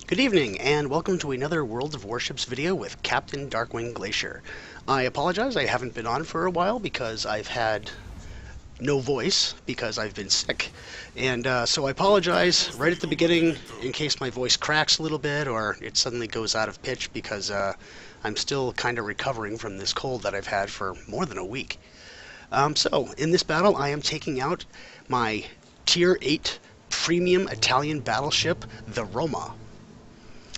Good evening, and welcome to another World of Warships video with Captain Darkwing Glacier. I apologize, I haven't been on for a while because I've had no voice because I've been sick. And so I apologize right at the beginning in case my voice cracks a little bit or it suddenly goes out of pitch because I'm still kind of recovering from this cold that I've had for more than a week. So in this battle I am taking out my Tier 8 premium Italian battleship, the Roma.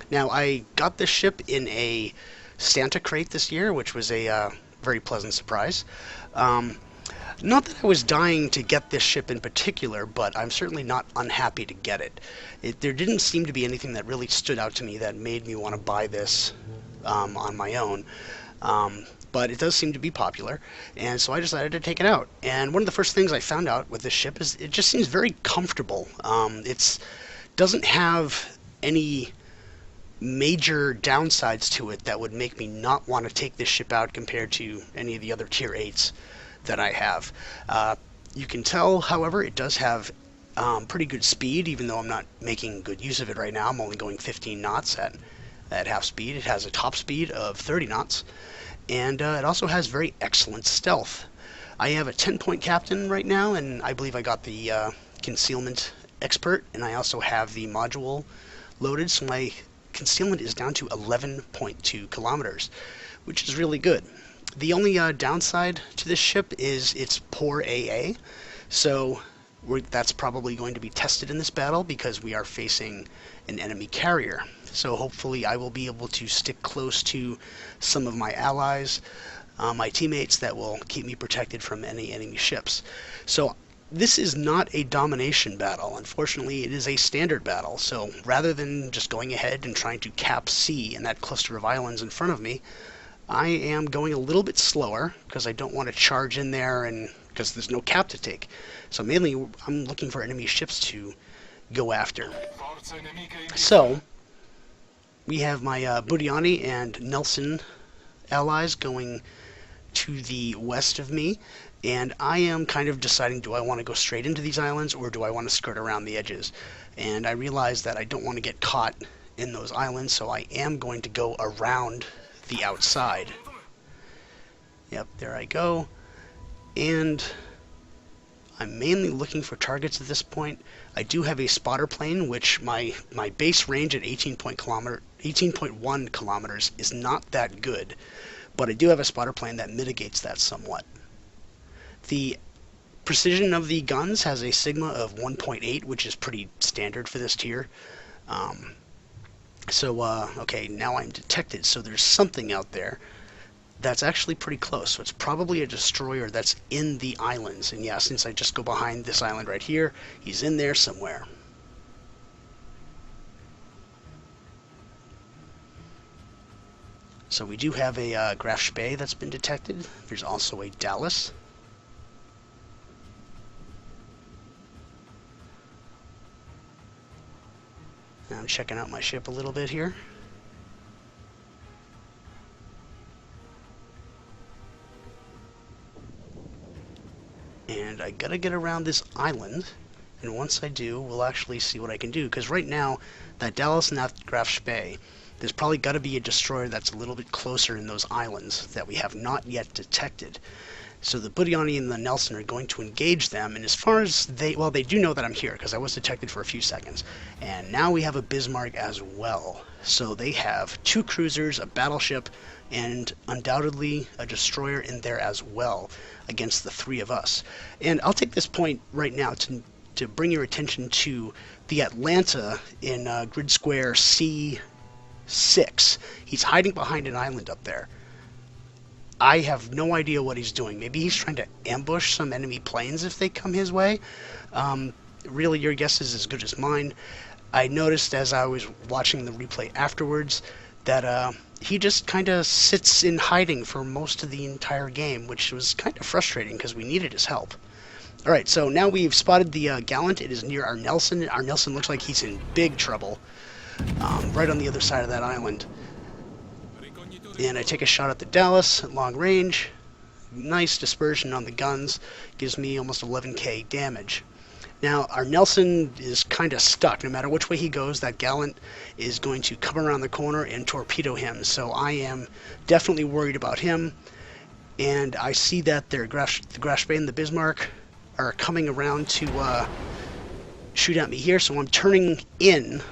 Now, I got this ship in a Santa crate this year, which was a very pleasant surprise. Not that I was dying to get this ship in particular, but I'm certainly not unhappy to get it. There didn't seem to be anything that really stood out to me that made me want to buy this on my own. But it does seem to be popular, and so I decided to take it out. And one of the first things I found out with this ship is it just seems very comfortable. It doesn't have any major downsides to it that would make me not want to take this ship out compared to any of the other tier 8s that I have. You can tell, however, it does have pretty good speed, even though I'm not making good use of it right now. I'm only going 15 knots at half speed. It has a top speed of 30 knots, and it also has very excellent stealth. I have a 10-point captain right now, and I believe I got the concealment expert, and I also have the module loaded, so my concealment is down to 11.2 kilometers, which is really good. The only downside to this ship is its poor AA, so that's probably going to be tested in this battle because we are facing an enemy carrier. So hopefully I will be able to stick close to some of my allies, my teammates, that will keep me protected from any enemy ships. So this is not a domination battle. Unfortunately, it is a standard battle. So rather than just going ahead and trying to cap C and that cluster of islands in front of me, I am going a little bit slower because I don't want to charge in there and because there's no cap to take. So mainly I'm looking for enemy ships to go after. So we have my Budiani and Nelson allies going to the west of me, and I am kind of deciding, do I want to go straight into these islands or do I want to skirt around the edges? And I realize that I don't want to get caught in those islands, so I am going to go around the outside. Yep, there I go. And I'm mainly looking for targets at this point. I do have a spotter plane, which my base range at 18.1 kilometers is not that good, but I do have a spotter plane that mitigates that somewhat. The precision of the guns has a sigma of 1.8, which is pretty standard for this tier. Okay, now I'm detected, so there's something out there that's actually pretty close. So it's probably a destroyer that's in the islands. And yeah, since I just go behind this island right here, he's in there somewhere. So we do have a Graf Spee that's been detected. There's also a Dallas. Now I'm checking out my ship a little bit here. And I gotta get around this island, and once I do, we'll actually see what I can do, because right now, that Dallas and that Graf Spee, there's probably gotta be a destroyer that's a little bit closer in those islands that we have not yet detected. So the Budiani and the Nelson are going to engage them, and as far as they do know that I'm here, because I was detected for a few seconds. And now we have a Bismarck as well. So they have 2 cruisers, a battleship, and undoubtedly a destroyer in there as well against the 3 of us. And I'll take this point right now to bring your attention to the Atlanta in grid square C6. He's hiding behind an island up there. I have no idea what he's doing. Maybe he's trying to ambush some enemy planes if they come his way. Really, your guess is as good as mine. I noticed as I was watching the replay afterwards that he just kind of sits in hiding for most of the entire game, which was kind of frustrating because we needed his help. Alright, so now we've spotted the Gallant. It is near our Nelson. Our Nelson looks like he's in big trouble, right on the other side of that island. And I take a shot at the Dallas at long range. Nice dispersion on the guns. Gives me almost 11k damage. Now, our Nelson is kind of stuck. No matter which way he goes, that gallant is going to come around the corner and torpedo him. So I am definitely worried about him. And I see that the Graf and the Bismarck are coming around to shoot at me here. So I'm turning in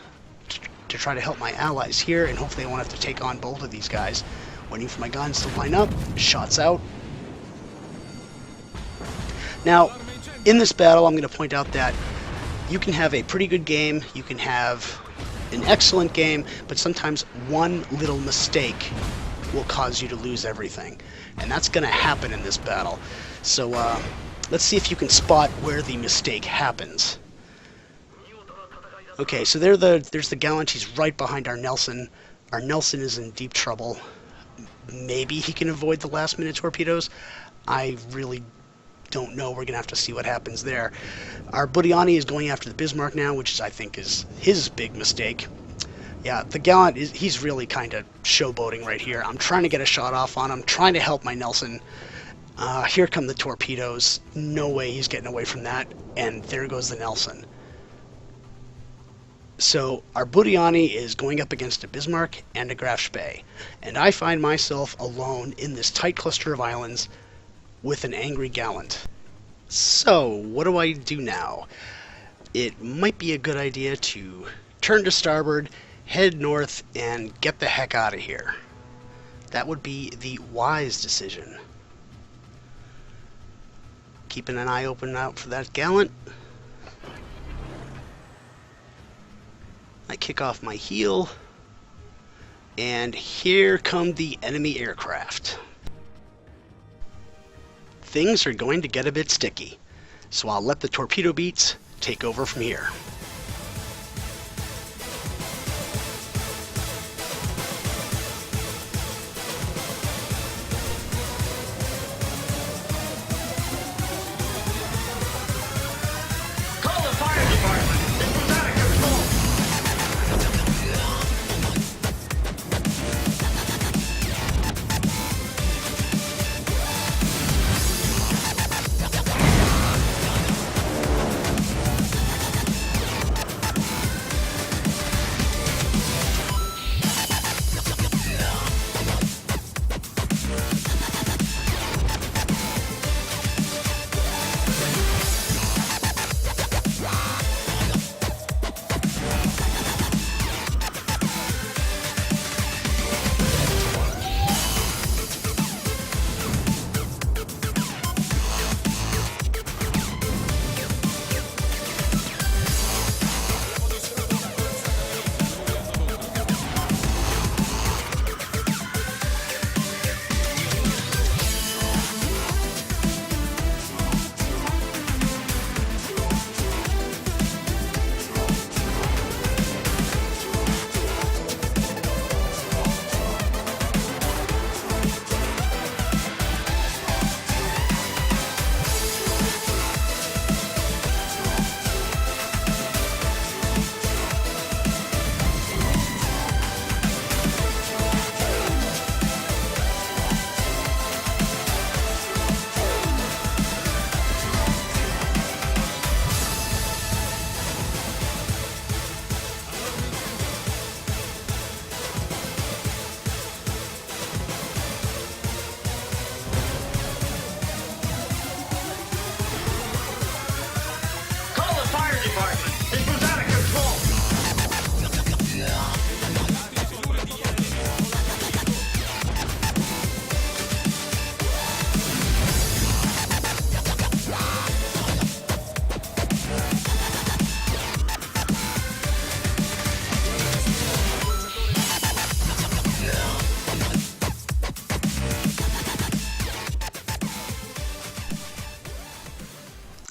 to try to help my allies here, and hopefully I won't have to take on both of these guys. Waiting for my guns to line up. Shots out. Now, in this battle, I'm going to point out that you can have a pretty good game, you can have an excellent game, but sometimes one little mistake will cause you to lose everything. And that's going to happen in this battle. So let's see if you can spot where the mistake happens. Okay, so there's the gallant. He's right behind our Nelson. Our Nelson is in deep trouble. Maybe he can avoid the last-minute torpedoes. I really don't know. We're going to have to see what happens there. Our Budiani is going after the Bismarck now, which I think is his big mistake. Yeah, the gallant, he's really kind of showboating right here. I'm trying to get a shot off on him, trying to help my Nelson. Here come the torpedoes. No way he's getting away from that. And there goes the Nelson. So our Budiani is going up against a Bismarck and a Graf Spee. And I find myself alone in this tight cluster of islands with an angry gallant. So, what do I do now? It might be a good idea to turn to starboard, head north, and get the heck out of here. That would be the wise decision. Keeping an eye open out for that gallant. I kick off my heel, and here come the enemy aircraft. Things are going to get a bit sticky, so I'll let the torpedo beats take over from here. Call the fire department. This was out of control.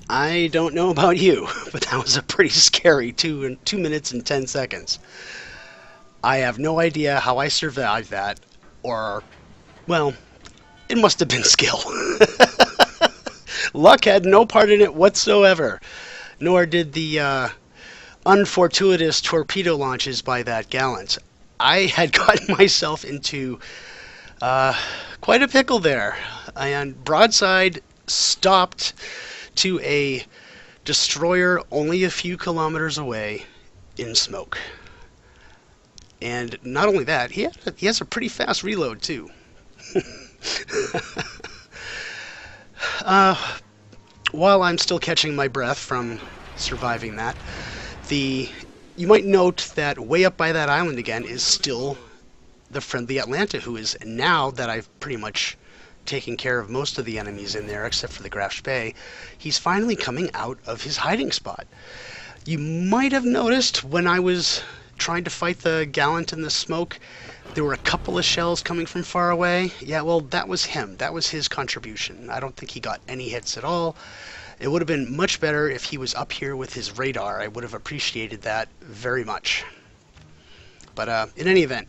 I don't know about you, but that was a pretty scary 2 minutes and 10 seconds. I have no idea how I survived that, or, well, it must have been skill. Luck had no part in it whatsoever, nor did the unfortuitous torpedo launches by that gallant. I had gotten myself into quite a pickle there, and broadside stopped to a Destroyer only a few kilometers away in smoke. And not only that, he has a pretty fast reload too. While I'm still catching my breath from surviving that, you might note that way up by that island again is still the friendly Atlanta, who is, now that I've pretty much taken care of most of the enemies in there except for the Graf Spee, he's finally coming out of his hiding spot. You might have noticed when I was trying to fight the Gallant in the smoke, there were a couple of shells coming from far away. Yeah, well, that was him. That was his contribution. I don't think he got any hits at all. It would have been much better if he was up here with his radar. I would have appreciated that very much. But in any event,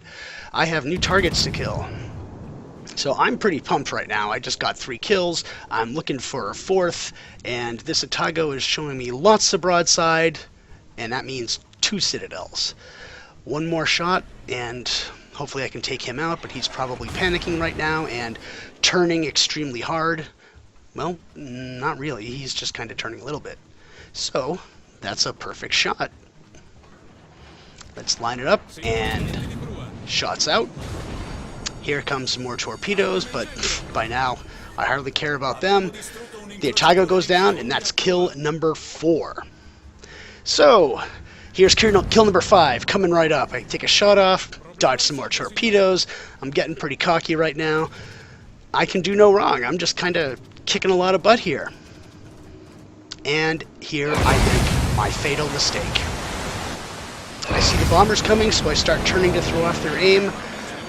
I have new targets to kill. So I'm pretty pumped right now. I just got 3 kills. I'm looking for a 4th, and this Atago is showing me lots of broadside, and that means 2 citadels. One more shot, and hopefully I can take him out, but he's probably panicking right now and turning extremely hard. Well, not really. He's just kind of turning a little bit. So, that's a perfect shot. Let's line it up, and shots out. Here comes some more torpedoes, but by now, I hardly care about them. The Atago goes down, and that's kill number 4. So, here's kill number 5, coming right up. I take a shot off, dodge some more torpedoes. I'm getting pretty cocky right now. I can do no wrong. I'm just kind of kicking a lot of butt here. And here I make my fatal mistake. I see the bombers coming, so I start turning to throw off their aim,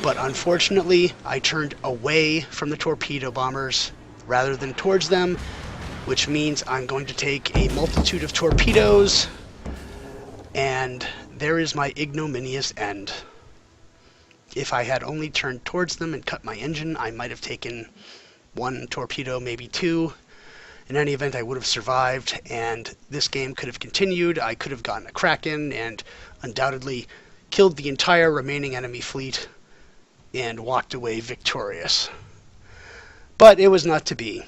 but unfortunately I turned away from the torpedo bombers rather than towards them, which means I'm going to take a multitude of torpedoes, and there is my ignominious end. If I had only turned towards them and cut my engine, I might have taken 1 torpedo, maybe 2. In any event, I would have survived, and this game could have continued. I could have gotten a Kraken and undoubtedly killed the entire remaining enemy fleet and walked away victorious. But it was not to be.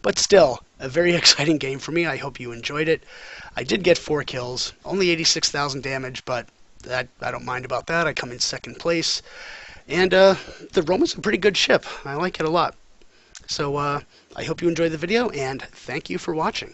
But still, a very exciting game for me. I hope you enjoyed it. I did get 4 kills, only 86,000 damage, but I don't mind about that. I come in 2nd place. And the Roma's a pretty good ship. I like it a lot. So I hope you enjoyed the video, and thank you for watching.